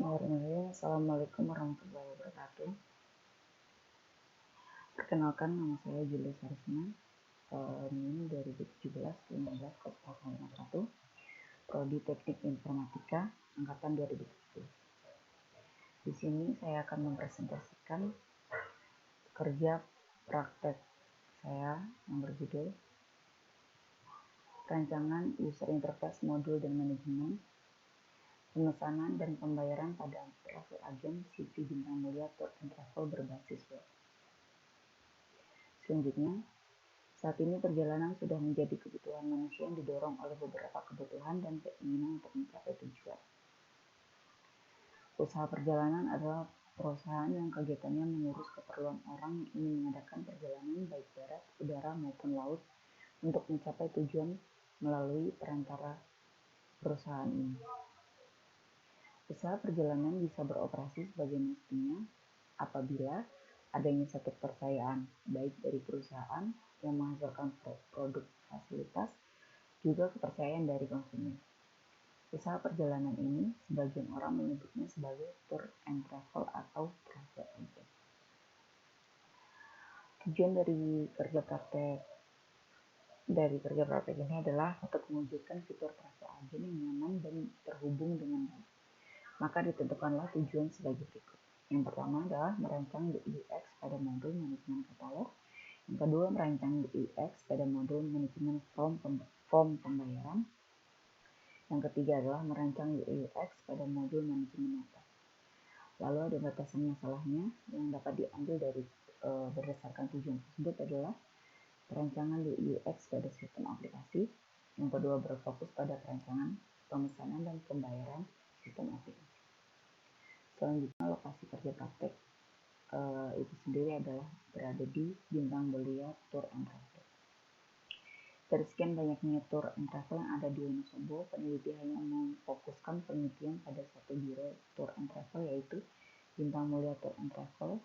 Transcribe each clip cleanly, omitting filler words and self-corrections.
Bismillahirrahmanirrahim. Assalamualaikum warahmatullahi wabarakatuh. Perkenalkan, nama saya Julia Sarisna, NIM 2017-15 Prodi Teknik Informatika angkatan 2017. Di sini saya akan mempresentasikan kerja praktek saya yang berjudul Rancangan User Interface Modul dan Manajemen Pemesanan dan Pembayaran pada Travel Agent CV Bintang Mulia Tour and Travel berbasis web. Selanjutnya, saat ini perjalanan sudah menjadi kebutuhan manusia yang didorong oleh beberapa kebutuhan dan keinginan untuk mencapai tujuan. Usaha perjalanan adalah perusahaan yang kegiatannya mengurus keperluan orang yang ingin mengadakan perjalanan baik darat, udara maupun laut untuk mencapai tujuan melalui perantara perusahaan ini. Usaha perjalanan bisa beroperasi sebagaimana apabila adanya satu kepercayaan baik dari perusahaan yang menghasilkan produk fasilitas, juga kepercayaan dari konsumen. Usaha perjalanan ini sebagian orang menyebutnya sebagai tour and travel atau travel agent. Tujuan dari kerja praktek ini adalah untuk mewujudkan fitur travel agent yang nyaman dan terhubung dengan baik. Maka ditentukanlah tujuan sebagai berikut. Yang pertama adalah merancang UX pada modul manajemen katalog. Yang kedua, merancang UX pada modul manajemen form pembayaran. Yang ketiga adalah merancang UX pada modul manajemen nota. Lalu ada batasan masalahnya yang dapat diambil dari berdasarkan tujuan tersebut adalah perancangan UX pada sistem aplikasi. Yang kedua, berfokus pada perancangan pemesanan dan pembayaran sistem aplikasi. Selanjutnya, lokasi kerja praktek itu sendiri adalah berada di Bintang Mulia Tour and Travel. Dari sekian banyaknya tour and travel yang ada di Wonosobo, peneliti hanya memfokuskan penelitian pada satu biro tour and travel, yaitu Bintang Mulia Tour and Travel.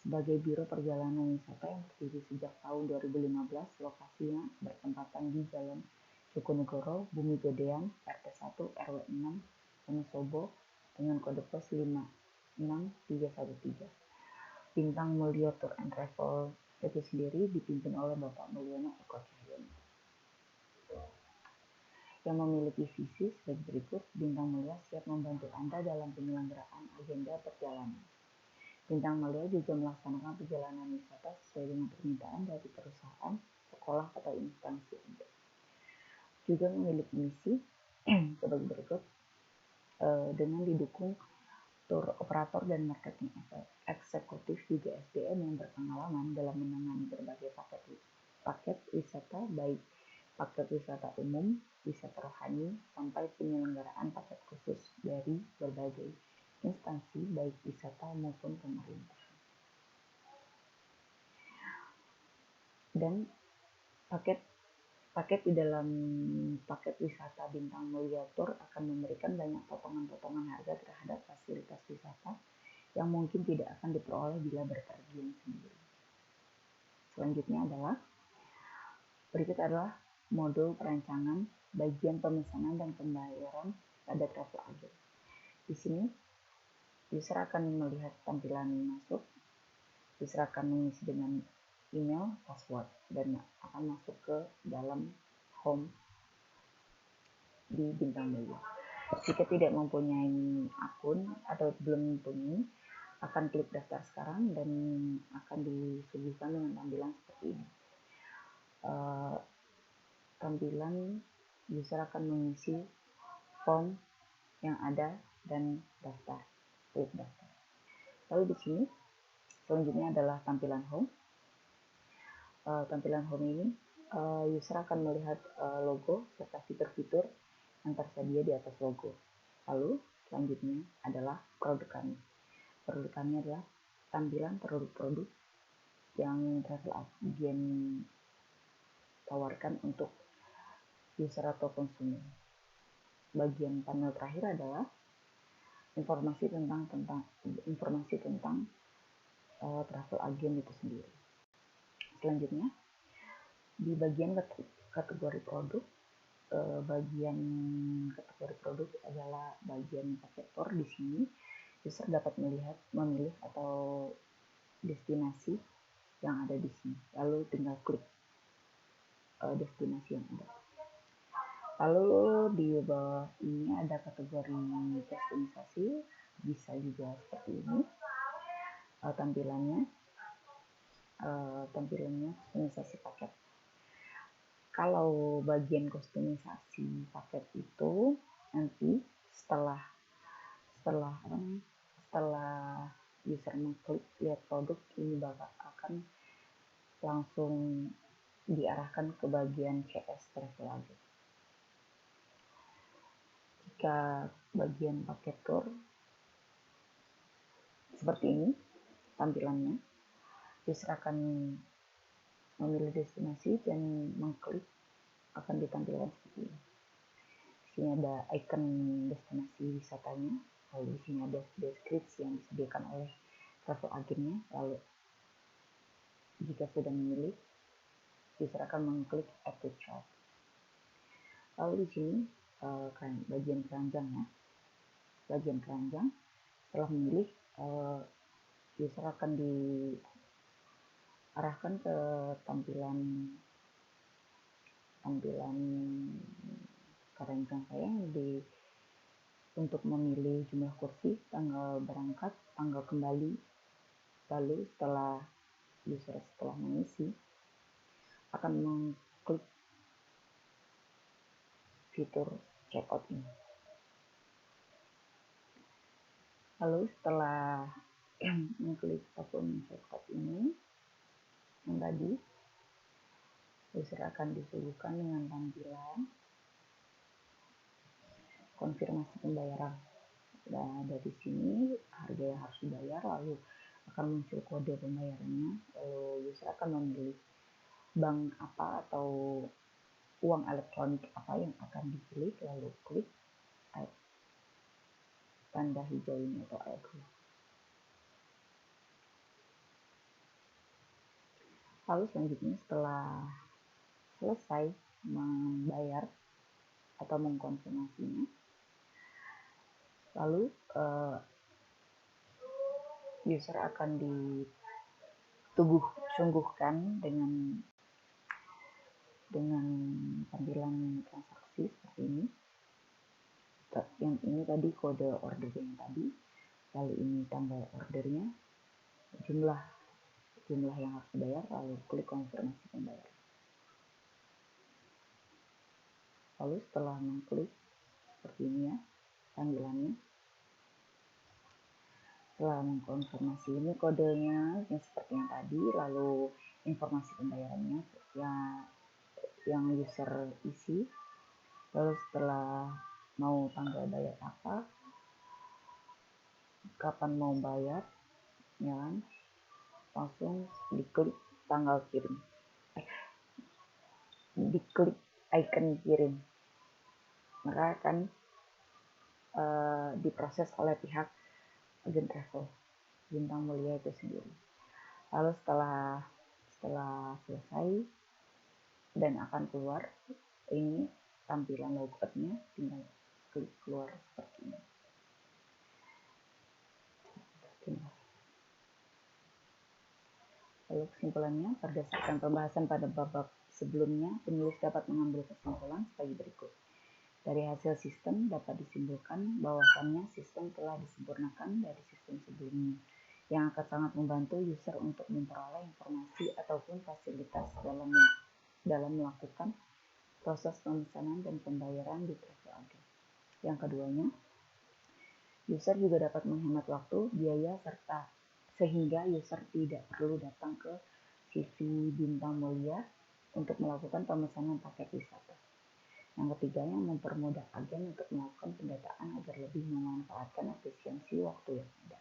Sebagai biro perjalanan wisata yang berdiri sejak tahun 2015, lokasinya bertempatan di Jalan Jogonegoro, Bumi Gedean, RT 1 RW 6, Wonosobo, dengan kode pos 56313. Bintang Mulia Tour and Travel itu sendiri dipimpin oleh Bapak Mulyono Eko Cahyono, yang memiliki visi sebagai berikut. Bintang Mulia siap membantu Anda dalam penyelenggaraan agenda perjalanan. Bintang Mulia juga melaksanakan perjalanan wisata sesuai dengan permintaan dari perusahaan, sekolah, atau instansi Anda. Juga memiliki misi sebagai berikut, dengan didukung tour operator dan marketing eksekutif juga SDM yang berpengalaman dalam menangani berbagai paket wisata, baik paket wisata umum, wisata rohani, sampai penyelenggaraan paket khusus dari berbagai instansi baik wisata maupun pemerintah. Dan paket di dalam paket wisata Bintang Mulia Tour akan memberikan banyak potongan-potongan harga terhadap fasilitas wisata yang mungkin tidak akan diperoleh bila berpergian sendiri. Selanjutnya adalah modul perancangan bagian pemesanan dan pembayaran pada travel agent. Di sini user akan melihat tampilan masuk, user akan mengisi dengan email, password, dan akan masuk ke dalam home di Bintang Mulia. Jika tidak mempunyai akun atau belum mempunyai, akan klik daftar sekarang dan akan disuguhkan dengan tampilan seperti ini. Tampilan user akan mengisi form yang ada dan klik daftar. Lalu di sini selanjutnya adalah tampilan home. Tampilan home ini user akan melihat logo serta fitur-fitur yang tersedia di atas logo. Lalu selanjutnya adalah produk kami. Produk kami adalah tampilan produk-produk yang travel agent tawarkan untuk user atau konsumen. Bagian panel terakhir adalah informasi tentang travel agent itu sendiri. Selanjutnya, di bagian kategori produk bagian kategori produk adalah bagian paket tour. Di sini user dapat memilih atau destinasi yang ada di sini, lalu tinggal klik destinasi yang ada. Lalu di bawah ini ada kategori customisasi, bisa juga seperti ini tampilannya customisasi paket. Kalau bagian kustomisasi paket itu nanti setelah user mengklik lihat produk, ini bakal akan langsung diarahkan ke bagian CS travel lagi. Jika bagian paket tour seperti ini tampilannya, user akan memilih destinasi dan mengklik, akan ditampilkan seperti ini. Di sini ada icon destinasi wisatanya, lalu di sini ada deskripsi yang disediakan oleh travel agennya. Lalu jika sudah memilih, user akan mengklik add to chart. Lalu di sini bagian keranjangnya, setelah memilih, user akan diarahkan ke tampilan keranjang saya untuk memilih jumlah kursi, tanggal berangkat, tanggal kembali. Lalu setelah mengisi, akan mengklik fitur checkout ini. Lalu setelah mengklik akun checkout ini yang tadi, user akan disuguhkan dengan tampilan konfirmasi pembayaran. Nah, dari sini harga yang harus dibayar, lalu akan muncul kode pembayarannya, lalu user akan memilih bank apa atau uang elektronik apa yang akan dipilih, lalu klik tanda hijau ini atau agree. Lalu selanjutnya setelah selesai membayar atau mengkonfirmasinya, lalu user akan sungguhkan dengan tampilan transaksi seperti ini. Yang ini tadi kode order yang tadi, lalu ini tanggal ordernya, jumlah yang harus dibayar, lalu klik konfirmasi pembayaran. Lalu setelah mengklik seperti ini ya tampilannya, setelah mengkonfirmasi ini kodenya yang seperti yang tadi, lalu informasi pembayarannya yang user isi, lalu setelah mau tanggal bayar apa, kapan mau bayar, ya kan, langsung diklik tanggal kirim, diklik icon kirim, maka akan diproses oleh pihak agen travel Bintang Mulia itu sendiri. Lalu setelah selesai dan akan keluar, ini tampilan logoutnya, tinggal klik keluar seperti ini. Lalu kesimpulannya, berdasarkan pembahasan pada bab sebelumnya, penulis dapat mengambil kesimpulan sebagai berikut. Dari hasil sistem dapat disimpulkan bahwasannya sistem telah disempurnakan dari sistem sebelumnya, yang akan sangat membantu user untuk memperoleh informasi ataupun fasilitas dalam melakukan proses pemesanan dan pembayaran di travel agent. Yang keduanya, user juga dapat menghemat waktu, biaya, sehingga user tidak perlu datang ke CV Bintang Mulia untuk melakukan pemesanan paket wisata. Yang ketiganya, mempermudah agen untuk melakukan pendataan agar lebih memanfaatkan efisiensi waktu yang ada.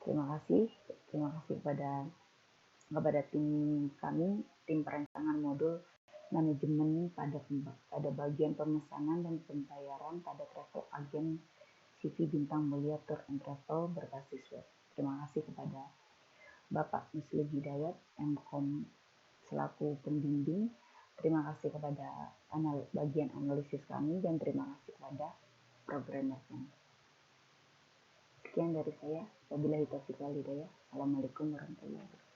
Terima kasih kepada tim kami, tim perancangan modul manajemen pada bagian pemesanan dan pembayaran pada travel agen CV Bintang Mulia Tour and Travel berbasis web. Terima kasih kepada Bapak Muslim Hidayat, MKOM selaku pembimbing, Terima kasih kepada bagian analisis kami dan terima kasih kepada programmer kami. Sekian dari saya. Wabillahi taufiq wal hidayah. Assalamualaikum warahmatullahi wabarakatuh.